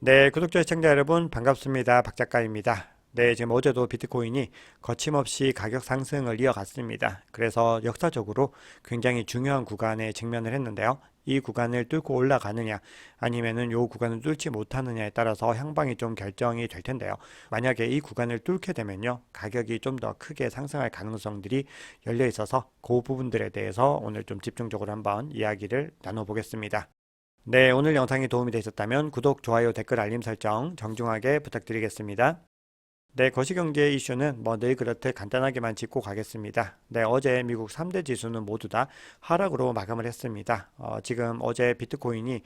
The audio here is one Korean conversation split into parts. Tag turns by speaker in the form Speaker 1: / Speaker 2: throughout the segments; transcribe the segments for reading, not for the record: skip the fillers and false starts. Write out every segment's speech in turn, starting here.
Speaker 1: 네, 구독자 시청자 여러분 반갑습니다. 박 작가입니다. 네, 지금 어제도 비트코인이 거침없이 가격 상승을 이어갔습니다. 그래서 역사적으로 굉장히 중요한 구간에 직면을 했는데요. 이 구간을 뚫고 올라가느냐 아니면은 요 구간을 뚫지 못하느냐에 따라서 향방이 좀 결정이 될 텐데요. 만약에 이 구간을 뚫게 되면요. 가격이 좀 더 크게 상승할 가능성들이 열려 있어서 그 부분들에 대해서 오늘 좀 집중적으로 한번 이야기를 나눠보겠습니다. 네, 오늘 영상이 도움이 되셨다면 구독, 좋아요, 댓글, 알림 설정 정중하게 부탁드리겠습니다. 네, 거시경제 이슈는 뭐 늘 그렇듯 간단하게만 짚고 가겠습니다. 네, 어제 미국 3대 지수는 모두 다 하락으로 마감을 했습니다. 지금 어제 비트코인이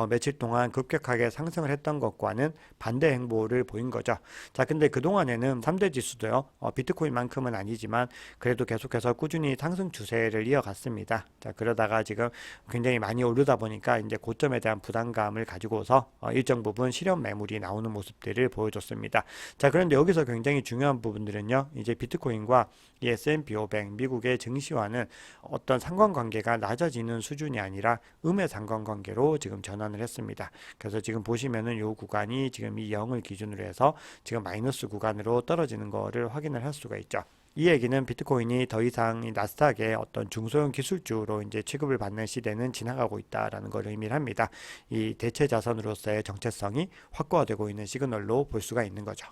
Speaker 1: 며칠 동안 급격하게 상승을 했던 것과는 반대 행보를 보인 거죠. 자, 근데 그동안에는 3대 지수도요, 비트코인만큼은 아니지만 그래도 계속해서 꾸준히 상승 추세를 이어갔습니다. 자, 그러다가 지금 굉장히 많이 오르다 보니까 이제 고점에 대한 부담감을 가지고서 일정 부분 실현 매물이 나오는 모습들을 보여줬습니다. 자, 그런데 여기서 굉장히 중요한 부분들은요, 이제 비트코인과 이 S&P 500, 미국의 증시와는 어떤 상관관계가 낮아지는 수준이 아니라 음의 상관관계로 지금 전환을 했습니다. 그래서 지금 보시면은 요 구간이 지금 이 0을 기준으로 해서 지금 마이너스 구간으로 떨어지는 거를 확인을 할 수가 있죠. 이 얘기는 비트코인이 더 이상 이 나스닥의 어떤 중소형 기술주로 이제 취급을 받는 시대는 지나가고 있다라는 걸 의미를 합니다. 이 대체 자산으로서의 정체성이 확고화되고 있는 시그널로 볼 수가 있는 거죠.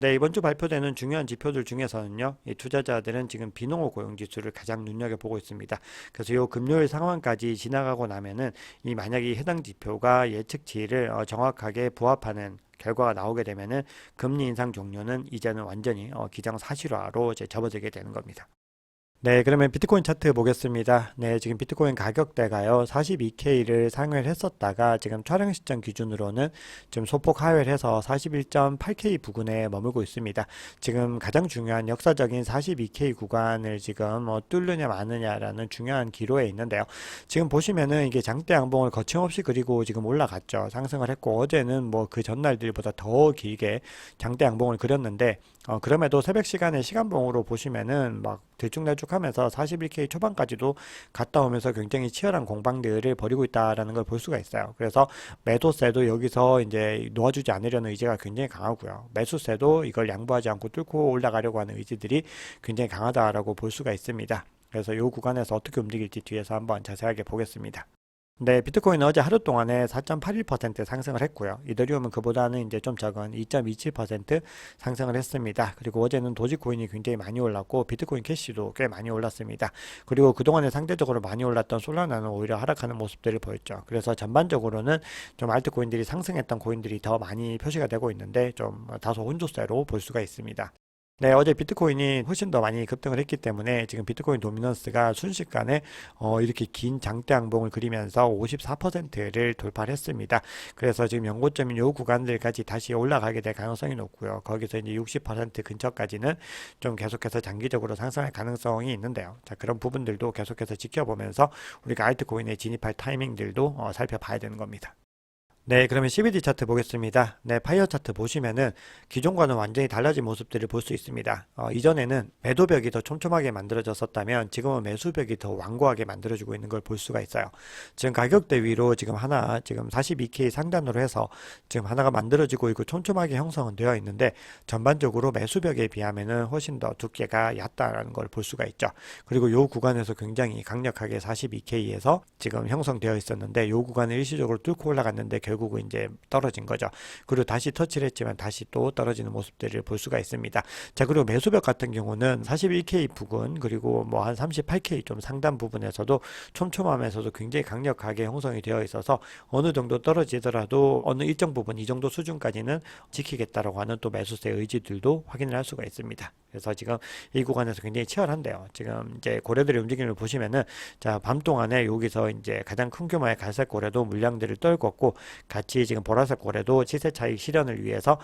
Speaker 1: 네, 이번 주 발표되는 중요한 지표들 중에서는요, 이 투자자들은 지금 비농업 고용 지수를 가장 눈여겨보고 있습니다. 그래서 요 금요일 상황까지 지나가고 나면은 이 만약에 해당 지표가 예측치를 정확하게 부합하는 결과가 나오게 되면은 금리 인상 종료는 이제는 완전히 기정사실화로 이제 접어들게 되는 겁니다. 네, 그러면 비트코인 차트 보겠습니다. 네, 지금 비트코인 가격대가요, 42K를 상회를 했었다가 지금 촬영 시점 기준으로는 좀 소폭 하회를 해서 41.8K 부근에 머물고 있습니다. 지금 가장 중요한 역사적인 42K 구간을 지금 뚫느냐 마느냐라는 중요한 기로에 있는데요. 지금 보시면은 이게 장대 양봉을 거침없이 그리고 지금 올라갔죠. 상승을 했고 어제는 뭐 그 전날들보다 더 길게 장대 양봉을 그렸는데 그럼에도 새벽 시간에 시간봉으로 보시면은 막 들쭉날쭉하면서 41K 초반까지도 갔다 오면서 굉장히 치열한 공방들을 벌이고 있다라는 걸 볼 수가 있어요. 그래서 매도세도 여기서 이제 놓아주지 않으려는 의지가 굉장히 강하고요. 매수세도 이걸 양보하지 않고 뚫고 올라가려고 하는 의지들이 굉장히 강하다라고 볼 수가 있습니다. 그래서 이 구간에서 어떻게 움직일지 뒤에서 한번 자세하게 보겠습니다. 네, 비트코인은 어제 하루 동안에 4.81% 상승을 했고요. 이더리움은 그보다는 이제 좀 적은 2.27% 상승을 했습니다. 그리고 어제는 도지코인이 굉장히 많이 올랐고 비트코인 캐시도 꽤 많이 올랐습니다. 그리고 그동안에 상대적으로 많이 올랐던 솔라나는 오히려 하락하는 모습들을 보였죠. 그래서 전반적으로는 좀 알트코인들이 상승했던 코인들이 더 많이 표시가 되고 있는데 좀 다소 혼조세로 볼 수가 있습니다. 네, 어제 비트코인이 훨씬 더 많이 급등을 했기 때문에 지금 비트코인 도미넌스가 순식간에 이렇게 긴 장대 양봉을 그리면서 54%를 돌파를 했습니다. 그래서 지금 연고점인 요 구간들까지 다시 올라가게 될 가능성이 높고요. 거기서 이제 60% 근처까지는 좀 계속해서 장기적으로 상승할 가능성이 있는데요. 자, 그런 부분들도 계속해서 지켜보면서 우리가 알트코인에 진입할 타이밍들도 살펴봐야 되는 겁니다. 네, 그러면 CBD 차트 보겠습니다. 네, 파이어 차트 보시면은 기존과는 완전히 달라진 모습들을 볼 수 있습니다. 이전에는 매도벽이 더 촘촘하게 만들어졌었다면 지금은 매수벽이 더 완고하게 만들어지고 있는 걸 볼 수가 있어요. 지금 가격대 위로 지금 하나, 지금 42K 상단으로 해서 지금 하나가 만들어지고 있고 촘촘하게 형성은 되어 있는데 전반적으로 매수벽에 비하면은 훨씬 더 두께가 얕다라는 걸 볼 수가 있죠. 그리고 요 구간에서 굉장히 강력하게 42K에서 지금 형성되어 있었는데 요 구간을 일시적으로 뚫고 올라갔는데 결국은 이제 떨어진 거죠. 그리고 다시 터치를 했지만 다시 또 떨어지는 모습들을 볼 수가 있습니다. 자, 그리고 매수벽 같은 경우는 41K 부근 그리고 뭐 한 38K 좀 상단 부분에서도 촘촘하면서도 굉장히 강력하게 형성이 되어 있어서 어느 정도 떨어지더라도 어느 일정 부분 이 정도 수준까지는 지키겠다라고 하는 또 매수세 의지들도 확인을 할 수가 있습니다. 그래서 지금 이 구간에서 굉장히 치열한데요. 지금 이제 고래들의 움직임을 보시면은 자, 밤 동안에 여기서 이제 가장 큰 규모의 갈색 고래도 물량들을 떨궜고 같이 지금 보라색 고래도 시세 차익 실현을 위해서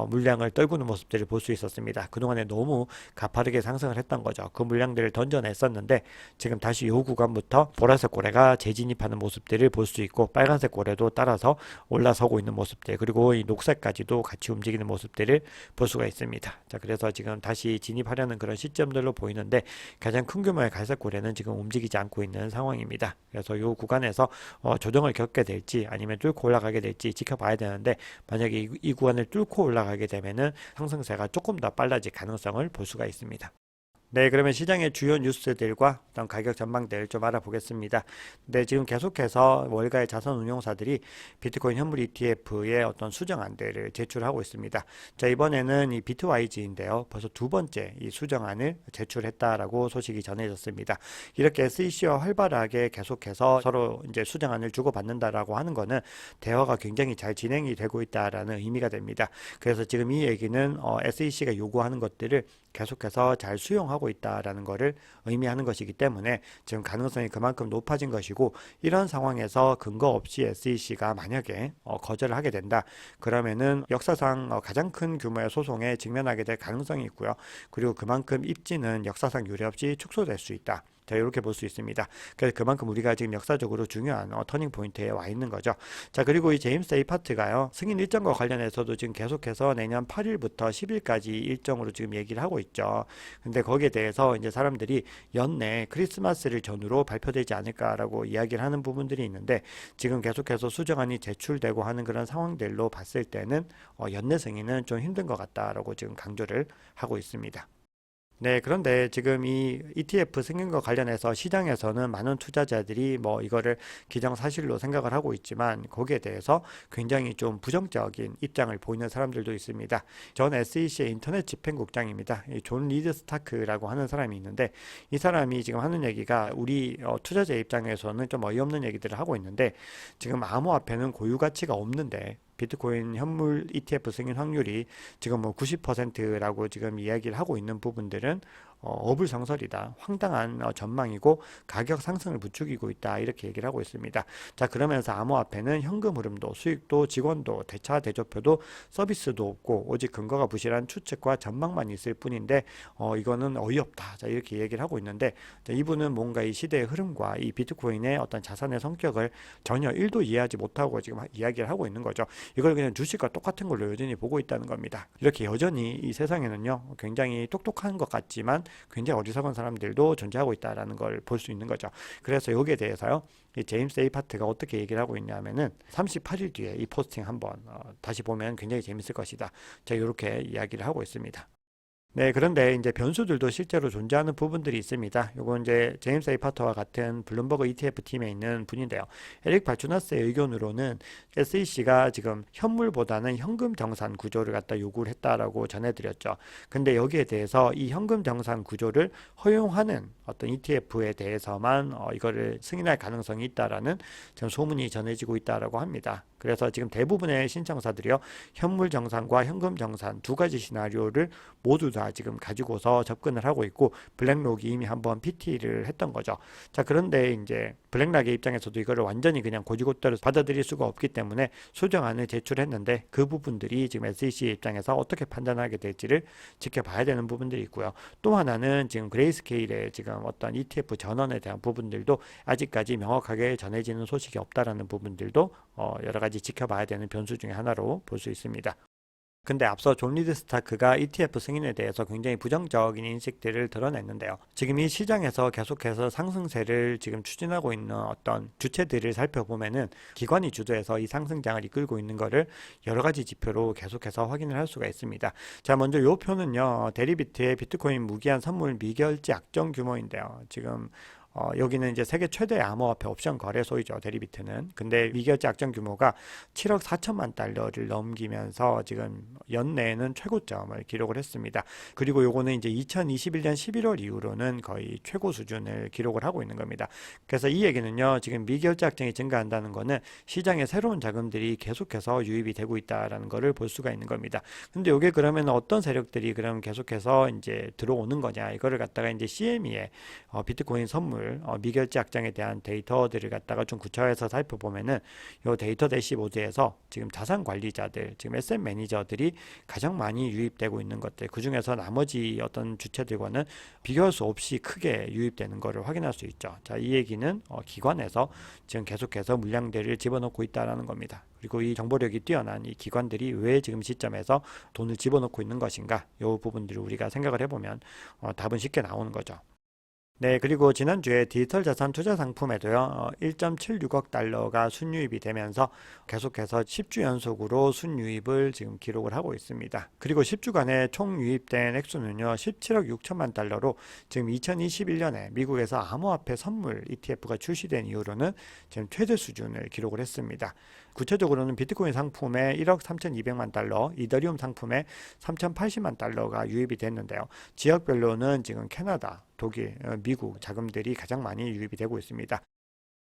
Speaker 1: 물량을 떨구는 모습들을 볼 수 있었습니다. 그동안에 너무 가파르게 상승을 했던 거죠. 그 물량들을 던져냈었는데 지금 다시 요 구간부터 보라색 고래가 재진입하는 모습들을 볼 수 있고 빨간색 고래도 따라서 올라서고 있는 모습들 그리고 이 녹색까지도 같이 움직이는 모습들을 볼 수가 있습니다. 자, 그래서 지금 다시 진입하려는 그런 시점들로 보이는데 가장 큰 규모의 갈색 고래는 지금 움직이지 않고 있는 상황입니다. 그래서 요 구간에서 조정을 겪게 될지 아니면 뚫고 올라갈 올라가게 될지 지켜봐야 되는데, 만약에 이 구간을 뚫고 올라가게 되면은 상승세가 조금 더 빨라질 가능성을 볼 수가 있습니다. 네, 그러면 시장의 주요 뉴스들과 어떤 가격 전망들 좀 알아보겠습니다. 네, 지금 계속해서 월가의 자산 운용사들이 비트코인 현물 ETF의 어떤 수정안들을 제출하고 있습니다. 자, 이번에는 이 비트와이즈인데요. 벌써 두 번째 이 수정안을 제출했다라고 소식이 전해졌습니다. 이렇게 SEC와 활발하게 계속해서 서로 이제 수정안을 주고받는다라고 하는 거는 대화가 굉장히 잘 진행이 되고 있다라는 의미가 됩니다. 그래서 지금 이 얘기는 SEC가 요구하는 것들을 계속해서 잘 수용하고 있다라는 것을 의미하는 것이기 때문에 지금 가능성이 그만큼 높아진 것이고, 이런 상황에서 근거 없이 SEC가 만약에 거절을 하게 된다 그러면은 역사상 가장 큰 규모의 소송에 직면하게 될 가능성이 있고요. 그리고 그만큼 입지는 역사상 유례없이 축소될 수 있다. 자, 이렇게 볼 수 있습니다. 그래서 그만큼 우리가 지금 역사적으로 중요한 터닝 포인트에 와 있는 거죠. 자, 그리고 이 제임스 에이파트가요, 승인 일정과 관련해서도 지금 계속해서 내년 8일부터 10일까지 일정으로 지금 얘기를 하고 있죠. 근데 거기에 대해서 이제 사람들이 연내 크리스마스를 전후로 발표되지 않을까라고 이야기를 하는 부분들이 있는데, 지금 계속해서 수정안이 제출되고 하는 그런 상황들로 봤을 때는 연내 승인은 좀 힘든 것 같다라고 지금 강조를 하고 있습니다. 네, 그런데 지금 이 ETF 승인과 관련해서 시장에서는 많은 투자자들이 뭐 이거를 기정사실로 생각을 하고 있지만, 거기에 대해서 굉장히 좀 부정적인 입장을 보이는 사람들도 있습니다. 전 SEC의 인터넷 집행국장입니다. 존 리드 스타크라고 하는 사람이 있는데, 이 사람이 지금 하는 얘기가 우리 투자자 입장에서는 좀 어이없는 얘기들을 하고 있는데, 지금 암호화폐는 고유 가치가 없는데 비트코인 현물 ETF 승인 확률이 지금 뭐 90%라고 지금 이야기를 하고 있는 부분들은 어불성설이다, 황당한 전망이고 가격 상승을 부추기고 있다, 이렇게 얘기를 하고 있습니다. 자, 그러면서 암호화폐는 현금 흐름도 수익도 직원도 대차 대조표도 서비스도 없고 오직 근거가 부실한 추측과 전망만 있을 뿐인데 이거는 어이없다. 자, 이렇게 얘기를 하고 있는데, 자, 이분은 뭔가 이 시대의 흐름과 이 비트코인의 어떤 자산의 성격을 전혀 1도 이해하지 못하고 지금 이야기를 하고 있는 거죠. 이걸 그냥 주식과 똑같은 걸로 여전히 보고 있다는 겁니다. 이렇게 여전히 이 세상에는요, 굉장히 똑똑한 것 같지만 굉장히 어리석은 사람들도 존재하고 있다는 걸 볼 수 있는 거죠. 그래서 여기에 대해서요, 이 제임스 에이파트가 어떻게 얘기를 하고 있냐면은 38일 뒤에 이 포스팅 한번 다시 보면 굉장히 재밌을 것이다. 자, 이렇게 이야기를 하고 있습니다. 네, 그런데 이제 변수들도 실제로 존재하는 부분들이 있습니다. 요건 이제 제임스 에이파터와 같은 블룸버그 ETF 팀에 있는 분인데요. 에릭 발주나스의 의견으로는 SEC가 지금 현물보다는 현금 정산 구조를 갖다 요구를 했다라고 전해드렸죠. 근데 여기에 대해서 이 현금 정산 구조를 허용하는 어떤 ETF에 대해서만 이거를 승인할 가능성이 있다라는 지금 소문이 전해지고 있다라고 합니다. 그래서 지금 대부분의 신청사들이요, 현물 정산과 현금 정산 두 가지 시나리오를 모두 다 지금 가지고서 접근을 하고 있고, 블랙록이 이미 한번 PT를 했던 거죠. 자, 그런데 이제 블랙록의 입장에서도 이거를 완전히 그냥 고지고대로 받아들일 수가 없기 때문에 수정안을 제출했는데, 그 부분들이 지금 SEC 입장에서 어떻게 판단하게 될지를 지켜봐야 되는 부분들이 있고요. 또 하나는 지금 그레이스케일의 지금 어떤 ETF 전원에 대한 부분들도 아직까지 명확하게 전해지는 소식이 없다라는 부분들도 여러 가지 지켜봐야 되는 변수 중에 하나로 볼 수 있습니다. 근데 앞서 존 리드 스타크가 ETF 승인에 대해서 굉장히 부정적인 인식들을 드러냈는데요. 지금 이 시장에서 계속해서 상승세를 지금 추진하고 있는 어떤 주체들을 살펴보면은 기관이 주도해서 이 상승장을 이끌고 있는 것을 여러 가지 지표로 계속해서 확인을 할 수가 있습니다. 자, 먼저 이 표는요, 데리비트의 비트코인 무기한 선물 미결제 약정 규모인데요. 지금 여기는 이제 세계 최대 암호화폐 옵션 거래소이죠, 데리비트는. 근데 미결제 약정 규모가 7억 4천만 달러를 넘기면서 지금 연내에는 최고점을 기록을 했습니다. 그리고 요거는 이제 2021년 11월 이후로는 거의 최고 수준을 기록을 하고 있는 겁니다. 그래서 이 얘기는요, 지금 미결제 약정이 증가한다는 거는 시장에 새로운 자금들이 계속해서 유입이 되고 있다라는 것을 볼 수가 있는 겁니다. 근데 요게 그러면 어떤 세력들이 그럼 계속해서 이제 들어오는 거냐, 이거를 갖다가 이제 CME의 비트코인 선물 미결제 약정에 대한 데이터들을 갖다가 좀 구체화해서 살펴보면은 이 데이터 대시보드에서 지금 자산 관리자들, 지금 SM 매니저들이 가장 많이 유입되고 있는 것들, 그 중에서 나머지 어떤 주체들과는 비교할 수 없이 크게 유입되는 것을 확인할 수 있죠. 자, 이 얘기는 기관에서 지금 계속해서 물량들을 집어넣고 있다라는 겁니다. 그리고 이 정보력이 뛰어난 이 기관들이 왜 지금 시점에서 돈을 집어넣고 있는 것인가, 이 부분들을 우리가 생각을 해보면 답은 쉽게 나오는 거죠. 네, 그리고 지난주에 디지털 자산 투자 상품에도요, 1.76억 달러가 순유입이 되면서 계속해서 10주 연속으로 순유입을 지금 기록을 하고 있습니다. 그리고 10주간에 총 유입된 액수는요, 17억 6천만 달러로 지금 2021년에 미국에서 암호화폐 선물 ETF가 출시된 이후로는 지금 최대 수준을 기록을 했습니다. 구체적으로는 비트코인 상품에 1억 3,200만 달러, 이더리움 상품에 3,080만 달러가 유입이 됐는데요. 지역별로는 지금 캐나다, 독일, 미국 자금들이 가장 많이 유입이 되고 있습니다.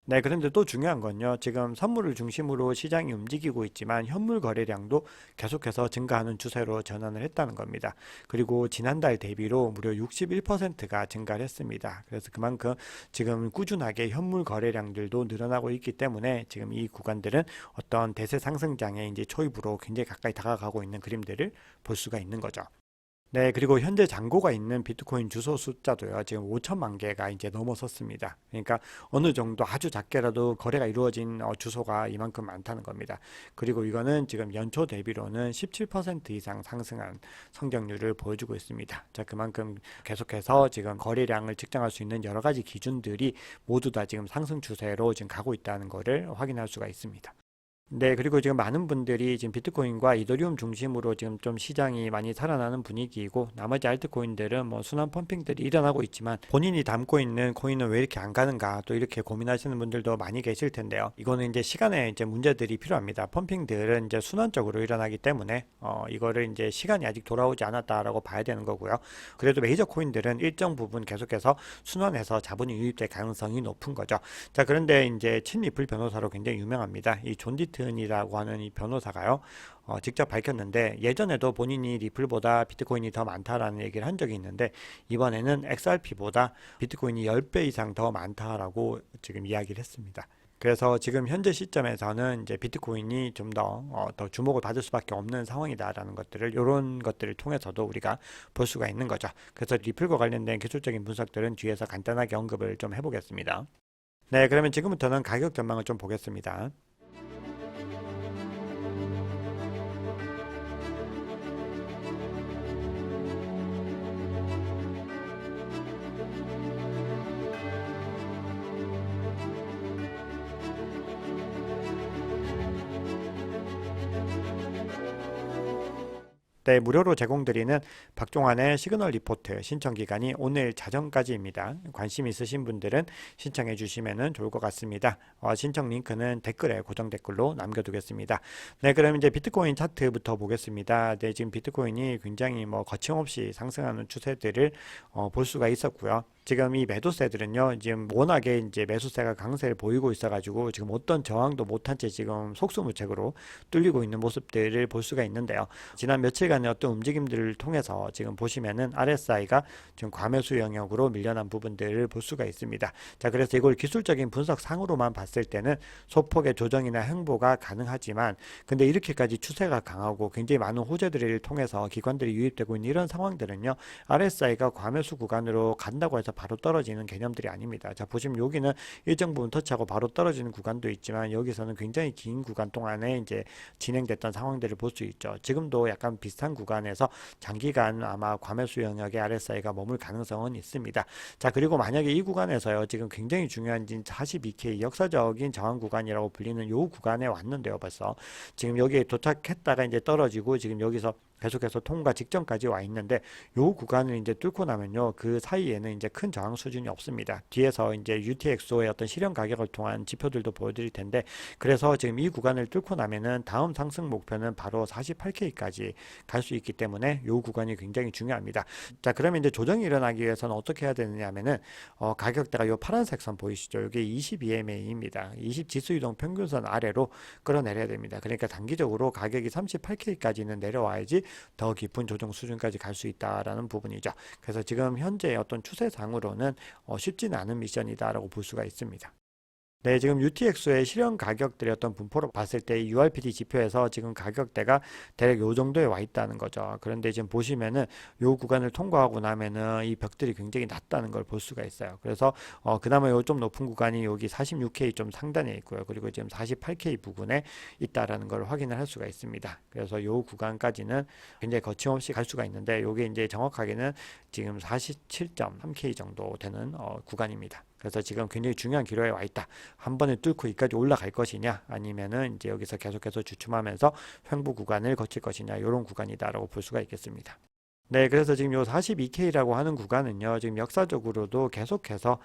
Speaker 1: 네, 그런데 또 중요한 건요. 지금 선물을 중심으로 시장이 움직이고 있지만 현물 거래량도 계속해서 증가하는 추세로 전환을 했다는 겁니다. 그리고 지난달 대비로 무려 61%가 증가를 했습니다. 그래서 그만큼 지금 꾸준하게 현물 거래량들도 늘어나고 있기 때문에 지금 이 구간들은 어떤 대세 상승장의 이제 초입으로 굉장히 가까이 다가가고 있는 그림들을 볼 수가 있는 거죠. 네, 그리고 현재 잔고가 있는 비트코인 주소 숫자도요, 지금 5천만 개가 이제 넘어섰습니다. 그러니까 어느 정도 아주 작게라도 거래가 이루어진 주소가 이만큼 많다는 겁니다. 그리고 이거는 지금 연초 대비로는 17% 이상 상승한 성장률을 보여주고 있습니다. 자, 그만큼 계속해서 지금 거래량을 측정할 수 있는 여러 가지 기준들이 모두 다 지금 상승 추세로 지금 가고 있다는 것을 확인할 수가 있습니다. 네, 그리고 지금 많은 분들이 지금 비트코인과 이더리움 중심으로 지금 좀 시장이 많이 살아나는 분위기이고, 나머지 알트코인들은 뭐 순환 펌핑들이 일어나고 있지만 본인이 담고 있는 코인은 왜 이렇게 안 가는가 또 이렇게 고민하시는 분들도 많이 계실 텐데요. 이거는 이제 시간에 이제 문제들이 필요합니다. 펌핑들은 이제 순환적으로 일어나기 때문에 이거를 이제 시간이 아직 돌아오지 않았다라고 봐야 되는 거고요. 그래도 메이저 코인들은 일정 부분 계속해서 순환해서 자본이 유입될 가능성이 높은 거죠. 자, 그런데 이제 친 리플 변호사로 굉장히 유명합니다. 이 존 디튼이라고 하는 이 변호사가요, 직접 밝혔는데 예전에도 본인이 리플보다 비트코인이 더 많다라는 얘기를 한 적이 있는데 이번에는 XRP보다 비트코인이 10배 이상 더 많다라고 지금 이야기를 했습니다. 그래서 지금 현재 시점에서는 이제 비트코인이 좀 더 주목을 받을 수밖에 없는 상황이다라는 것들을 이런 것들을 통해서도 우리가 볼 수가 있는 거죠. 그래서 리플과 관련된 기술적인 분석들은 뒤에서 간단하게 언급을 좀 해보겠습니다. 네, 그러면 지금부터는 가격 전망을 좀 보겠습니다. 네, 무료로 제공드리는 박종환의 시그널 리포트 신청 기간이 오늘 자정까지입니다. 관심 있으신 분들은 신청해 주시면 좋을 것 같습니다. 신청 링크는 댓글에 고정 댓글로 남겨두겠습니다. 네, 그럼 이제 비트코인 차트부터 보겠습니다. 네, 지금 비트코인이 굉장히 뭐 거침없이 상승하는 추세들을 볼 수가 있었고요. 지금 이 매도세들은요, 지금 워낙에 이제 매수세가 강세를 보이고 있어가지고 지금 어떤 저항도 못한 채 지금 속수무책으로 뚫리고 있는 모습들을 볼 수가 있는데요. 지난 며칠간의 어떤 움직임들을 통해서 지금 보시면은 RSI가 지금 과매수 영역으로 밀려난 부분들을 볼 수가 있습니다. 자, 그래서 이걸 기술적인 분석 상으로만 봤을 때는 소폭의 조정이나 횡보가 가능하지만, 근데 이렇게까지 추세가 강하고 굉장히 많은 호재들을 통해서 기관들이 유입되고 있는 이런 상황들은요, RSI가 과매수 구간으로 간다고 해서 바로 떨어지는 개념들이 아닙니다. 자, 보시면 여기는 일정 부분 터치하고 바로 떨어지는 구간도 있지만 여기서는 굉장히 긴 구간 동안에 이제 진행됐던 상황들을 볼 수 있죠. 지금도 약간 비슷한 구간에서 장기간 아마 과매수 영역의 RSI가 머물 가능성은 있습니다. 자, 그리고 만약에 이 구간에서요, 지금 굉장히 중요한 42K 역사적인 저항 구간이라고 불리는 요 구간에 왔는데요, 벌써 지금 여기에 도착했다가 이제 떨어지고 지금 여기서 계속해서 통과 직전까지 와 있는데 요 구간을 이제 뚫고 나면요, 그 사이에는 이제 큰 저항 수준이 없습니다. 뒤에서 이제 UTXO의 어떤 실현 가격을 통한 지표들도 보여드릴 텐데, 그래서 지금 이 구간을 뚫고 나면은 다음 상승 목표는 바로 48K까지 갈 수 있기 때문에 요 구간이 굉장히 중요합니다. 자, 그러면 이제 조정이 일어나기 위해서는 어떻게 해야 되느냐 하면은 가격대가 요 파란색 선 보이시죠? 이게 22MA입니다. 20 지수 이동 평균선 아래로 끌어내려야 됩니다. 그러니까 단기적으로 가격이 38K까지는 내려와야지 더 깊은 조정 수준까지 갈 수 있다라는 부분이죠. 그래서 지금 현재 어떤 추세상으로는 쉽지는 않은 미션이다라고 볼 수가 있습니다. 네, 지금 UTX의 실현 가격들의 어떤 분포로 봤을 때 URPD 지표에서 지금 가격대가 대략 요 정도에 와 있다는 거죠. 그런데 지금 보시면은 요 구간을 통과하고 나면은 이 벽들이 굉장히 낮다는 걸 볼 수가 있어요. 그래서 그나마 요 좀 높은 구간이 여기 46K 좀 상단에 있고요. 그리고 지금 48K 부근에 있다라는 걸 확인을 할 수가 있습니다. 그래서 요 구간까지는 굉장히 거침없이 갈 수가 있는데 요게 이제 정확하게는 지금 47.3K 정도 되는 구간입니다. 그래서 지금 굉장히 중요한 기로에 와 있다. 한 번에 뚫고 여기까지 올라갈 것이냐 아니면은 이제 여기서 계속해서 주춤하면서 횡보 구간을 거칠 것이냐 이런 구간이다라고 볼 수가 있겠습니다. 네, 그래서 지금 요 42K라고 하는 구간은요, 지금 역사적으로도 계속해서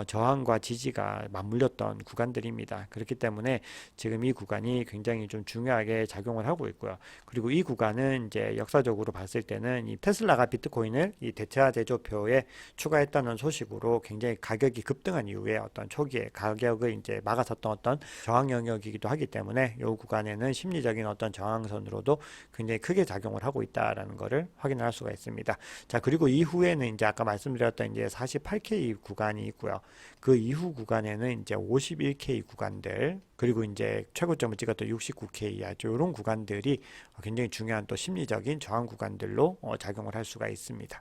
Speaker 1: 저항과 지지가 맞물렸던 구간들입니다. 그렇기 때문에 지금 이 구간이 굉장히 좀 중요하게 작용을 하고 있고요. 그리고 이 구간은 이제 역사적으로 봤을 때는 이 테슬라가 비트코인을 이 대차 제조표에 추가했다는 소식으로 굉장히 가격이 급등한 이후에 어떤 초기에 가격을 이제 막아섰던 어떤 저항 영역이기도 하기 때문에 이 구간에는 심리적인 어떤 저항선으로도 굉장히 크게 작용을 하고 있다라는 것을 확인할 수가 있습니다. 자, 그리고 이후에는 이제 아까 말씀드렸던 이제 48K 구간이 있고요. 그 이후 구간에는 이제 51K 구간들, 그리고 이제 최고점을 찍었던 69K 아주 이런 구간들이 굉장히 중요한 또 심리적인 저항 구간들로 작용을 할 수가 있습니다.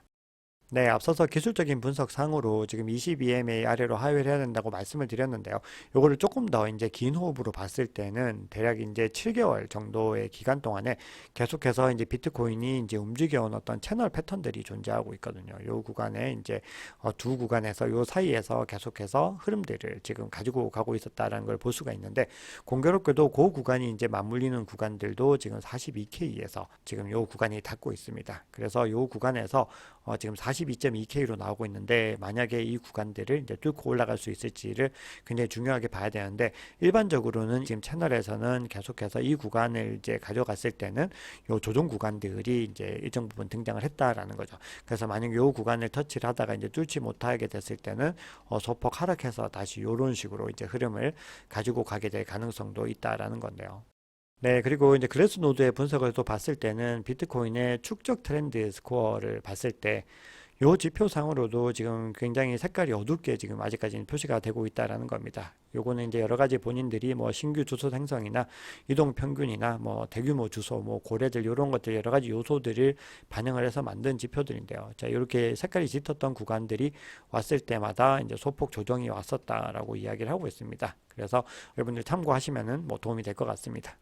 Speaker 1: 네, 앞서서 기술적인 분석상으로 지금 22MA 아래로 하회를 해야 된다고 말씀을 드렸는데요. 요거를 조금 더 이제 긴 호흡으로 봤을 때는 대략 이제 7개월 정도의 기간 동안에 계속해서 이제 비트코인이 이제 움직여온 어떤 채널 패턴들이 존재하고 있거든요. 요 구간에 이제 두 구간에서 요 사이에서 계속해서 흐름들을 지금 가지고 가고 있었다라는 걸 볼 수가 있는데 공교롭게도 그 구간이 이제 맞물리는 구간들도 지금 42K에서 지금 요 구간이 닿고 있습니다. 그래서 요 구간에서 지금 42.2K로 나오고 있는데 만약에 이 구간들을 이제 뚫고 올라갈 수 있을지를 굉장히 중요하게 봐야 되는데 일반적으로는 지금 채널에서는 계속해서 이 구간을 이제 가져갔을 때는 요 조정 구간들이 이제 일정 부분 등장을 했다라는 거죠. 그래서 만약 요 구간을 터치를 하다가 이제 뚫지 못하게 됐을 때는 소폭 하락해서 다시 요런 식으로 이제 흐름을 가지고 가게 될 가능성도 있다라는 건데요. 네, 그리고 이제 그래스노드의 분석을 또 봤을 때는 비트코인의 축적 트렌드 스코어를 봤을 때 요 지표상으로도 지금 굉장히 색깔이 어둡게 지금 아직까지는 표시가 되고 있다라는 겁니다. 요거는 이제 여러 가지 본인들이 뭐 신규 주소 생성이나 이동 평균이나 뭐 대규모 주소, 뭐 고래들 이런 것들 여러 가지 요소들을 반영을 해서 만든 지표들인데요. 자, 이렇게 색깔이 짙었던 구간들이 왔을 때마다 이제 소폭 조정이 왔었다라고 이야기를 하고 있습니다. 그래서 여러분들 참고하시면은 뭐 도움이 될 것 같습니다.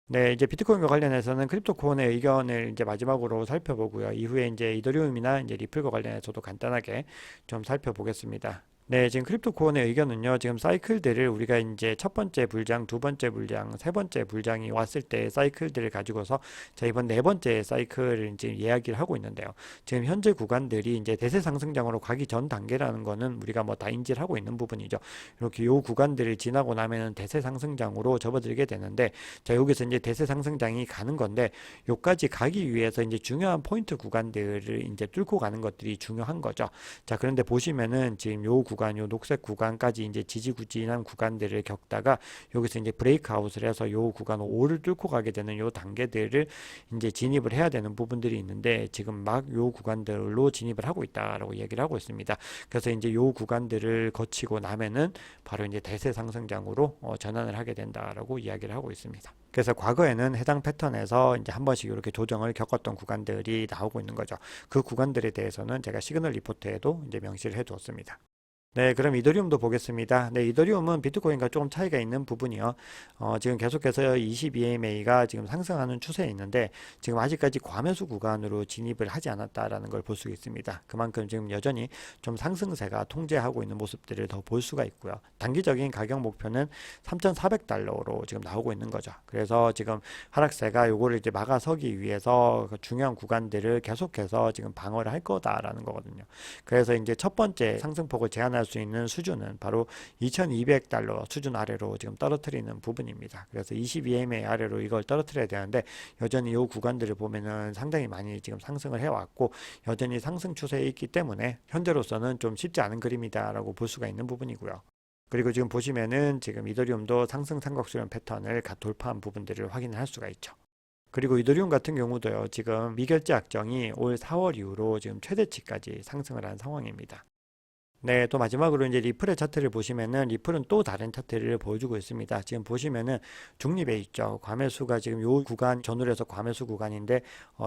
Speaker 1: 네, 이제 비트코인과 관련해서는 크립토코인의 의견을 이제 마지막으로 살펴보고요. 이후에 이제 이더리움이나 이제 리플과 관련해서도 간단하게 좀 살펴보겠습니다. 네, 지금 크립토코인의 의견은요, 지금 사이클들을 우리가 이제 첫 번째 불장, 두 번째 불장, 세 번째 불장이 왔을 때 사이클들을 가지고서 자, 이번 네 번째 사이클을 이제 이야기를 하고 있는데요. 지금 현재 구간들이 이제 대세 상승장으로 가기 전 단계라는 거는 우리가 뭐 다 인지를 하고 있는 부분이죠. 이렇게 요 구간들을 지나고 나면은 대세 상승장으로 접어들게 되는데, 자, 여기서 이제 대세 상승장이 가는 건데, 요까지 가기 위해서 이제 중요한 포인트 구간들을 이제 뚫고 가는 것들이 중요한 거죠. 자, 그런데 보시면은 지금 요 구간, 요 녹색 구간까지 이제 지지부진한 구간들을 겪다가 여기서 이제 브레이크아웃을 해서 요 구간 5를 뚫고 가게 되는 요 단계들을 이제 진입을 해야 되는 부분들이 있는데 지금 막 요 구간들로 진입을 하고 있다라고 얘기를 하고 있습니다. 그래서 이제 요 구간들을 거치고 나면은 바로 이제 대세 상승장으로 전환을 하게 된다라고 이야기를 하고 있습니다. 그래서 과거에는 해당 패턴에서 이제 한 번씩 이렇게 조정을 겪었던 구간들이 나오고 있는 거죠. 그 구간들에 대해서는 제가 시그널 리포트에도 이제 명시를 해 두었습니다. 네, 그럼 이더리움도 보겠습니다. 네, 이더리움은 비트코인과 조금 차이가 있는 부분이요. 지금 계속해서 22MA가 지금 상승하는 추세에 있는데 지금 아직까지 과매수 구간으로 진입을 하지 않았다라는 걸 볼 수 있습니다. 그만큼 지금 여전히 좀 상승세가 통제하고 있는 모습들을 더 볼 수가 있고요. 단기적인 가격 목표는 3,400달러로 지금 나오고 있는 거죠. 그래서 지금 하락세가 요거를 이제 막아서기 위해서 그 중요한 구간들을 계속해서 지금 방어를 할 거다라는 거거든요. 그래서 이제 첫 번째 상승폭을 제한할 수 있는 수준은 바로 2200달러 수준 아래로 지금 떨어뜨리는 부분입니다. 그래서 22MA 아래로 이걸 떨어뜨려야 되는데 여전히 이 구간들을 보면은 상당히 많이 지금 상승을 해왔고 여전히 상승 추세에 있기 때문에 현재로서는 좀 쉽지 않은 그림이다라고 볼 수가 있는 부분이고요. 그리고 지금 보시면은 지금 이더리움도 상승 삼각수렴 패턴을 돌파한 부분들을 확인을 할 수가 있죠. 그리고 이더리움 같은 경우도요, 지금 미결제 약정이 올 4월 이후로 지금 최대치까지 상승을 한 상황입니다. 네, 또 마지막으로 이제 리플의 차트를 보시면은 리플은 또 다른 차트를 보여주고 있습니다. 지금 보시면은 중립에 있죠. 과매수가 지금 요 구간 전후에서 과매수 구간인데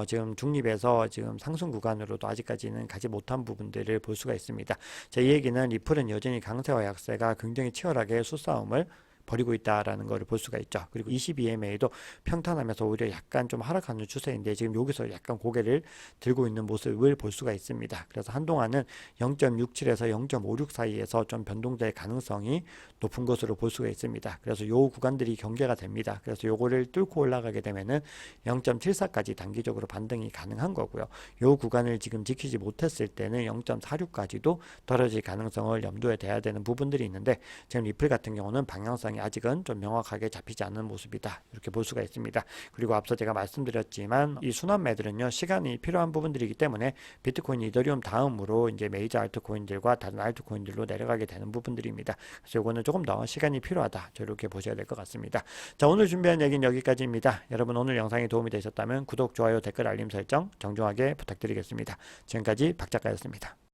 Speaker 1: 지금 중립에서 지금 상승 구간으로도 아직까지는 가지 못한 부분들을 볼 수가 있습니다. 자, 이 얘기는 리플은 여전히 강세와 약세가 굉장히 치열하게 수싸움을 벌이고 있다라는 것을 볼 수가 있죠. 그리고 22MA도 평탄하면서 오히려 약간 좀 하락하는 추세인데 지금 여기서 약간 고개를 들고 있는 모습을 볼 수가 있습니다. 그래서 한동안은 0.67에서 0.56 사이에서 좀 변동될 가능성이 높은 것으로 볼 수가 있습니다. 그래서 요 구간들이 경계가 됩니다. 그래서 요거를 뚫고 올라가게 되면은 0.74까지 단기적으로 반등이 가능한 거고요. 요 구간을 지금 지키지 못했을 때는 0.46까지도 떨어질 가능성을 염두에 둬야 되는 부분들이 있는데 지금 리플 같은 경우는 방향성이 아직은 좀 명확하게 잡히지 않는 모습이다. 이렇게 볼 수가 있습니다. 그리고 앞서 제가 말씀드렸지만 이 순환 매들은요, 시간이 필요한 부분들이기 때문에 비트코인, 이더리움 다음으로 이제 메이저 알트코인들과 다른 알트코인들로 내려가게 되는 부분들입니다. 그래서 이거는 조금 더 시간이 필요하다. 이렇게 보셔야 될 것 같습니다. 자, 오늘 준비한 얘기는 여기까지입니다. 여러분 오늘 영상이 도움이 되셨다면 구독, 좋아요, 댓글, 알림 설정 정중하게 부탁드리겠습니다. 지금까지 박 작가였습니다.